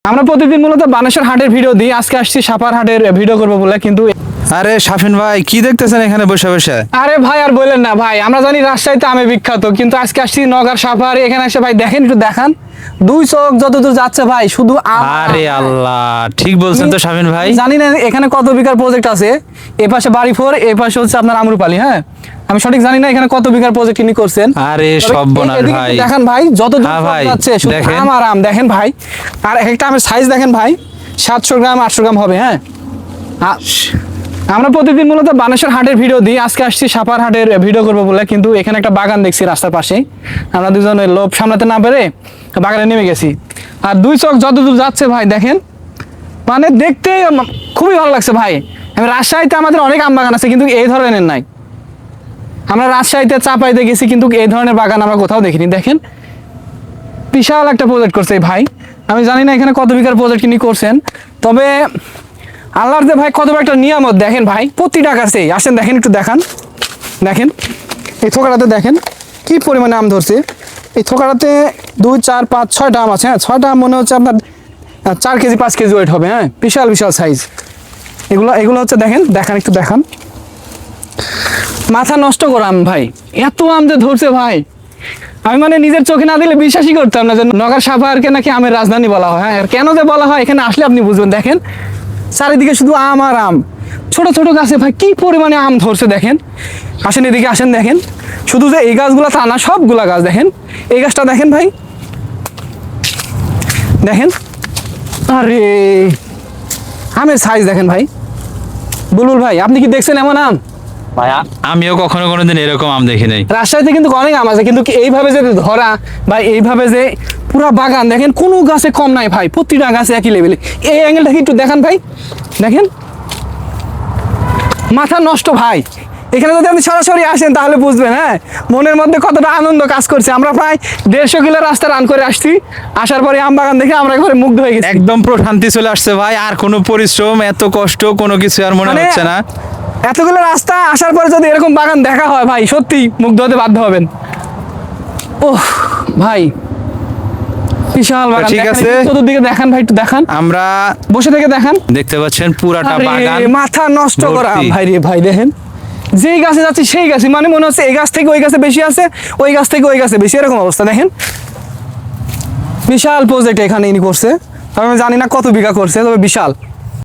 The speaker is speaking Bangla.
আমরা প্রতিদিন মূলত বানেশ্বর হাটের ভিডিও দিই। আজকে আসছি সাপার হাটের ভিডিও করবো বলে, কিন্তু আরে শাফিন ভাই কি দেখতেছেন এখানে বসে বসে? আরে ভাই আর বললেন না ভাই, আমরা জানি রাজশাহীতে আমে বিখ্যাত, কিন্তু আজকে আসছি নগর সাপার। এখানে এসে ভাই দেখেন, একটু দেখান, দুই চোখ যতদূর যাচ্ছে ভাই শুধু আম। আরে আল্লাহ, ঠিক বলছেন তো শাফিন ভাই। জানি না এখানে কত বিঘার প্রজেক্ট আছে। এ পাশে বাড়িফোর, এ পাশে হচ্ছে আপনার আমরুপালি। হ্যাঁ, আমি সঠিক জানি না এখানে কত বিঘার প্রজেক্ট তিনি করছেন। আরে সর্বনাশ ভাই, দেখেন ভাই যতদূর হ্যাঁ ভাই, যাচ্ছে শুধু দেখেন। আম আর আম। দেখেন ভাই, আর এক একটা আমের সাইজ দেখেন ভাই, 700 গ্রাম 800 গ্রাম হবে। হ্যাঁ, আমরা প্রতিদিন মূলত বানেশ্বর হাটের ভিডিও দিই। আজকে আসছি সাপার হাটের ভিডিও করবো বলে, কিন্তু এখানে একটা বাগান দেখছি রাস্তার পাশেই। আমরা দুজন লোভ সামলাতে না পেরে বাগানে নেমে গেছি। আর দুই চোখ যতদূর যাচ্ছে ভাই দেখেন, মানে দেখতে খুবই ভালো লাগছে ভাই। আমি রাজশাহীতে আমাদের অনেক আম বাগান আছে, কিন্তু এই ধরনের নাই। আমরা রাজশাহীতে চাপাইতে গেছি, কিন্তু এই ধরনের বাগান আমরা কোথাও দেখিনি। দেখেন বিশাল একটা প্রজেক্ট করছে এই ভাই। আমি জানি না এখানে কত বিঘার প্রজেক্ট তিনি করছেন, তবে আল্লাহর যে ভাই কত একটা নিয়ামত। দেখেন ভাই প্রতিটা গাছে আসেন, দেখেন একটু দেখান। দেখেন এই থোকাটাতে দেখেন কি পরিমাণে আম ধরছে। এই থোকাটাতে 2 4 5 6টা আম আছে। হ্যাঁ, 6টা আম মনে হচ্ছে আপনার 4 কেজি 5 কেজি ওয়েট হবে। হ্যাঁ, বিশাল বিশাল সাইজ। এগুলো হচ্ছে দেখেন, দেখান একটু দেখান। মাথা নষ্ট করা আম ভাই, এত আম যে ধরছে ভাই, আমি মানে নিজের চোখে না দিলে বিশ্বাসই করতাম না যে নগর সাভারকে নাকি আমের রাজধানী বলা হয়। হ্যাঁ, আর কেন যে বলা হয় এখানে আসলে আপনি বুঝবেন। দেখেন চারিদিকে শুধু আম আর আম, ছোট ছোট গাছে ভাই কি পরিমাণে আম ধরছে। দেখেন আসেন এদিকে আসেন, দেখেন শুধু যে এই গাছগুলা তা না, সবগুলা গাছ দেখেন। এই গাছটা দেখেন ভাই, দেখেন আরে আমের সাইজ দেখেন ভাই। বুলবুল ভাই আপনি কি দেখছেন এমন আম? ভাইয়া আমিও কখনো কোনোদিন এরকম আম দেখি নাই। রাজশাহীতে কিন্তু অনেক আম আছে, কিন্তু এইভাবে যে ধরা বা এইভাবে যে পুরা বাগান দেখেন, কোনো গাছে কম নাই ভাই, প্রতিটা গাছে একই লেভেলে। এই অ্যাঙ্গেলটা একটু দেখান ভাই, দেখেন মাথা নষ্ট ভাই। এখানে যদি আপনি সরাসরি আসেন তাহলে বুঝবেন। হ্যাঁ, মনের মধ্যে কতটা আনন্দ কাজ করছে। আমরা প্রায় 150 কিলো রাস্তা রান করে আসছি, আসার পরে আম বাগান দেখে আমরা একবারে মুগ্ধ হয়ে গেছি। একদম প্রশান্তি চলে আসছে ভাই, আর কোনো পরিশ্রম এত কষ্ট কোনো কিছু আর মনে মানে হচ্ছে না। এতগুলো রাস্তা আসার পরে যদি এরকম বাগান দেখা হয় ভাই, সত্যি মুগ্ধ হতে বাধ্য হবেন। ওহ ভাই বিশাল বাগান। ঠিক আছে, চতুর্দিকে দেখান ভাই, একটু দেখান, আমরা বসে থেকে দেখান। দেখতে পাচ্ছেন পুরাটা আরে, বাগান মাথা নষ্ট করা ভর্তি। ভাই রে ভাই। দেখেন যেই গাছে যাচ্ছে সেই গাছে, মানে মনে হচ্ছে এই গাছ থেকে ওই গাছে বেশি আছে, ওই গাছ থেকে ওই গাছে বেশি, এরকম অবস্থা। দেখেন বিশাল প্রজেক্ট এখানে ইনি করছে। আমি জানি না কত বিঘা করছে, তবে বিশাল।